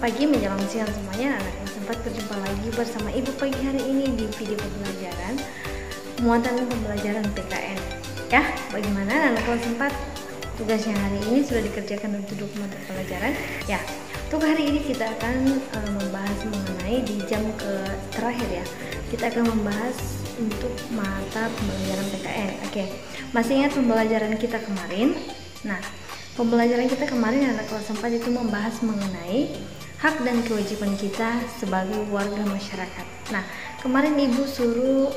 pagi menjelang siang semuanya, anak kelas 4 berjumpa lagi bersama Ibu pagi hari ini di video pembelajaran muatan pembelajaran PKN. Ya, bagaimana anak kelas 4 tugasnya hari ini sudah dikerjakan untuk dokumen pembelajaran? Ya, untuk hari ini kita akan membahas mengenai di jam terakhir ya. Kita akan membahas untuk mata pembelajaran PKN. Oke, masih ingat pembelajaran kita kemarin? Nah, pembelajaran kita kemarin anak kelas 4 itu membahas mengenai hak dan kewajiban kita sebagai warga masyarakat. Nah, kemarin Ibu suruh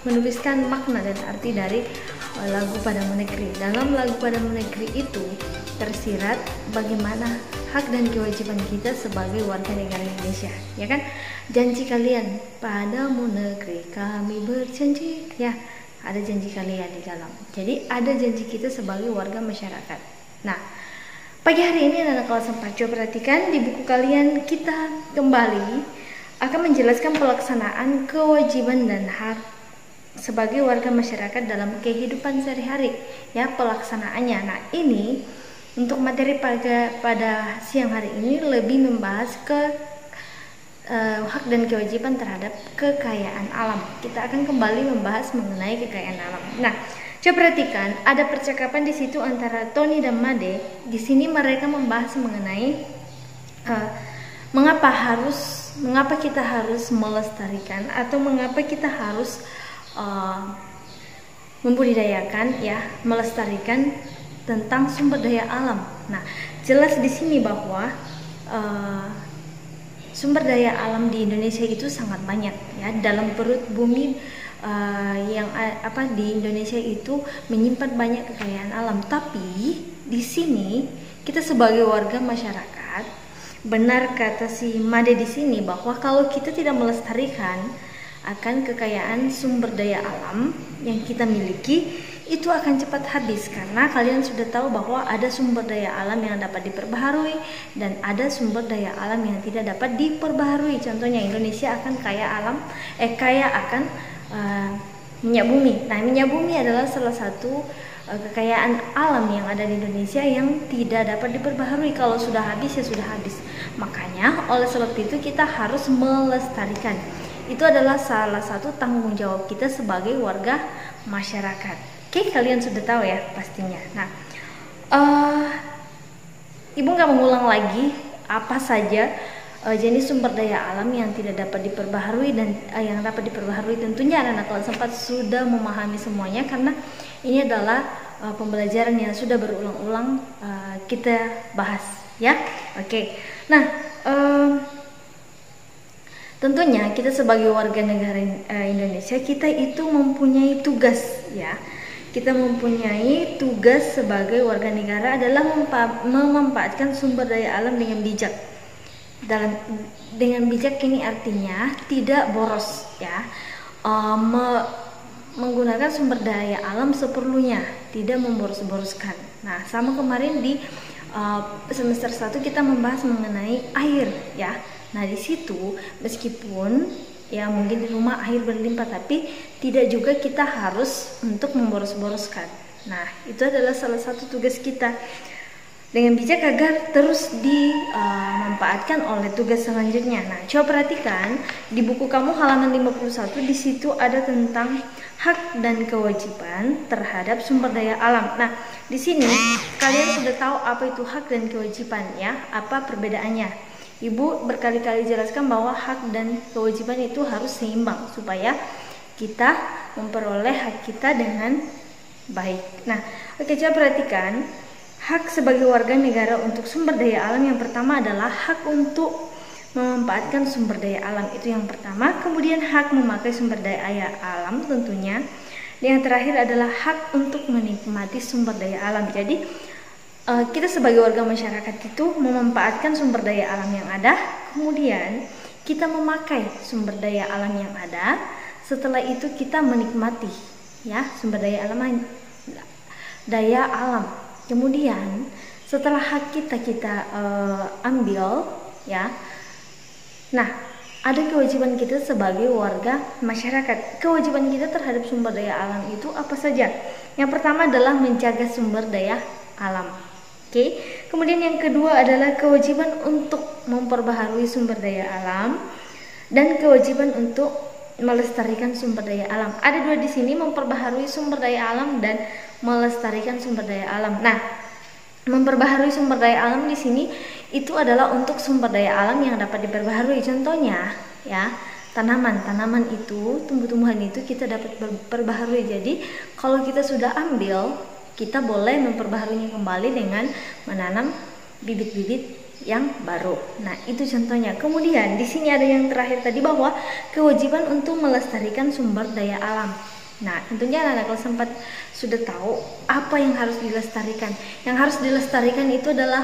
menuliskan makna dan arti dari lagu Padamu Negeri. Dalam lagu Padamu Negeri itu tersirat bagaimana hak dan kewajiban kita sebagai warga negara Indonesia, ya kan? Janji kalian padamu negeri kami berjanji, ya. Ada janji kalian di dalam. Jadi ada janji kita sebagai warga masyarakat. Nah, pagi hari ini anak kelas 4 coba perhatikan di buku kalian, kita kembali akan menjelaskan pelaksanaan kewajiban dan hak sebagai warga masyarakat dalam kehidupan sehari-hari, ya, pelaksanaannya. Nah, ini untuk materi pada siang hari ini lebih membahas hak dan kewajiban terhadap kekayaan alam. Kita akan kembali membahas mengenai kekayaan alam. Nah, coba perhatikan, ada percakapan di situ antara Tony dan Made. Di sini mereka membahas mengenai mengapa kita harus melestarikan atau mengapa kita harus membudidayakan, ya, melestarikan tentang sumber daya alam. Nah, jelas di sini bahwa sumber daya alam di Indonesia itu sangat banyak, ya. Dalam perut bumi di Indonesia itu menyimpan banyak kekayaan alam. Tapi di sini kita sebagai warga masyarakat, benar kata si Made di sini bahwa kalau kita tidak melestarikan akan kekayaan sumber daya alam yang kita miliki, itu akan cepat habis, karena kalian sudah tahu bahwa ada sumber daya alam yang dapat diperbaharui dan ada sumber daya alam yang tidak dapat diperbaharui. Contohnya Indonesia akan kaya akan minyak bumi. Nah, minyak bumi adalah salah satu kekayaan alam yang ada di Indonesia yang tidak dapat diperbaharui. Kalau sudah habis ya sudah habis. Makanya oleh sebab itu kita harus melestarikan. Itu adalah salah satu tanggung jawab kita sebagai warga masyarakat. Oke, kalian sudah tahu ya pastinya. Nah, Ibu nggak mengulang lagi apa saja jenis sumber daya alam yang tidak dapat diperbaharui dan yang dapat diperbaharui. Tentunya anak-anak kelas 4 sudah memahami semuanya, karena ini adalah pembelajaran yang sudah berulang-ulang kita bahas, ya. Oke. Nah, tentunya kita sebagai warga negara Indonesia, kita itu mempunyai tugas, ya. Kita mempunyai tugas sebagai warga negara adalah memanfaatkan sumber daya alam dengan bijak. Dengan bijak ini artinya tidak boros, ya. Menggunakan sumber daya alam seperlunya, tidak memboros-boroskan. Nah, sama kemarin di semester 1 kita membahas mengenai air, ya. Nah, di situ meskipun ya mungkin di rumah air berlimpah, tapi tidak juga kita harus untuk memboros-boroskan. Nah, itu adalah salah satu tugas kita dengan bijak agar terus dimanfaatkan oleh tugas selanjutnya. Nah, coba perhatikan di buku kamu halaman 51, di situ ada tentang hak dan kewajiban terhadap sumber daya alam. Nah, di sini kalian sudah tahu apa itu hak dan kewajiban, ya, apa perbedaannya. Ibu berkali-kali jelaskan bahwa hak dan kewajiban itu harus seimbang supaya kita memperoleh hak kita dengan baik. Nah, oke, coba perhatikan hak sebagai warga negara untuk sumber daya alam. Yang pertama adalah hak untuk memanfaatkan sumber daya alam, itu yang pertama. Kemudian hak memakai sumber daya alam tentunya. Yang terakhir adalah hak untuk menikmati sumber daya alam. Jadi kita sebagai warga masyarakat itu memanfaatkan sumber daya alam yang ada, kemudian kita memakai sumber daya alam yang ada. Setelah itu kita menikmati, ya, sumber daya alam. Kemudian setelah hak kita ambil, ya. Nah, ada kewajiban kita sebagai warga masyarakat. Kewajiban kita terhadap sumber daya alam itu apa saja? Yang pertama adalah menjaga sumber daya alam. Oke, Kemudian yang kedua adalah kewajiban untuk memperbaharui sumber daya alam dan kewajiban untuk melestarikan sumber daya alam. Ada dua di sini, memperbaharui sumber daya alam dan melestarikan sumber daya alam. Nah, memperbaharui sumber daya alam di sini itu adalah untuk sumber daya alam yang dapat diperbaharui. Contohnya, ya, tanaman itu, tumbuh-tumbuhan itu kita dapat perbaharui. Jadi, kalau kita sudah ambil, kita boleh memperbaharuinya kembali dengan menanam bibit-bibit yang baru. Nah, itu contohnya. Kemudian di sini ada yang terakhir tadi, bahwa kewajiban untuk melestarikan sumber daya alam. Nah, tentunya anak-anak kelas 4 sudah tahu apa yang harus dilestarikan. Yang harus dilestarikan itu adalah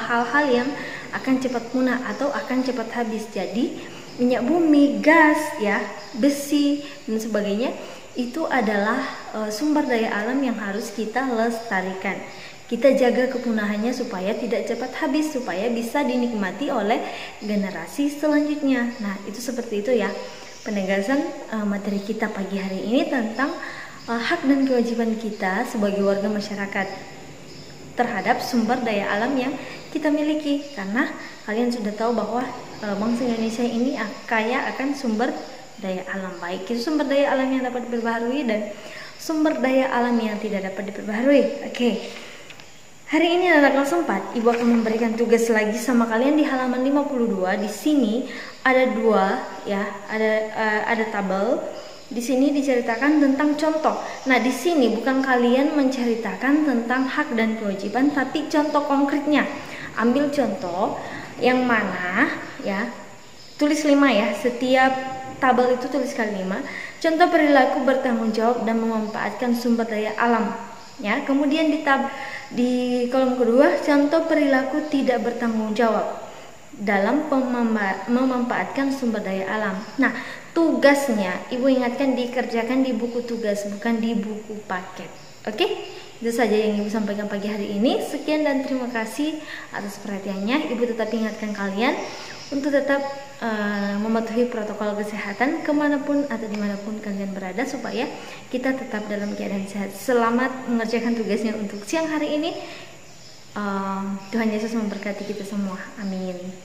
hal-hal yang akan cepat punah atau akan cepat habis. Jadi, minyak bumi, gas, ya, besi dan sebagainya itu adalah sumber daya alam yang harus kita lestarikan. Kita jaga kepunahannya supaya tidak cepat habis, supaya bisa dinikmati oleh generasi selanjutnya. Nah, itu seperti itu ya penegasan materi kita pagi hari ini tentang hak dan kewajiban kita sebagai warga masyarakat terhadap sumber daya alam yang kita miliki. Karena kalian sudah tahu bahwa bangsa Indonesia ini kaya akan sumber daya alam, baik itu sumber daya alam yang dapat diperbaharui dan sumber daya alam yang tidak dapat diperbaharui. Oke. Hari ini anak kelas 4, Ibu akan memberikan tugas lagi sama kalian di halaman 52. Di sini ada dua, ya, ada tabel. Di sini diceritakan tentang contoh. Nah, di sini bukan kalian menceritakan tentang hak dan kewajiban, tapi contoh konkretnya. Ambil contoh yang mana, ya, tulis 5 ya. Setiap tabel itu tuliskan 5. Contoh perilaku bertanggung jawab dan memanfaatkan sumber daya alam. Ya, kemudian di kolom kedua, contoh perilaku tidak bertanggung jawab dalam memanfaatkan sumber daya alam. Nah, tugasnya Ibu ingatkan dikerjakan di buku tugas, bukan di buku paket. Oke? Itu saja yang Ibu sampaikan pagi hari ini. Sekian dan terima kasih atas perhatiannya. Ibu tetap ingatkan kalian untuk tetap mematuhi protokol kesehatan kemanapun atau dimanapun kalian berada, supaya kita tetap dalam keadaan sehat. Selamat mengerjakan tugasnya untuk siang hari ini. Tuhan Yesus memberkati kita semua. Amin.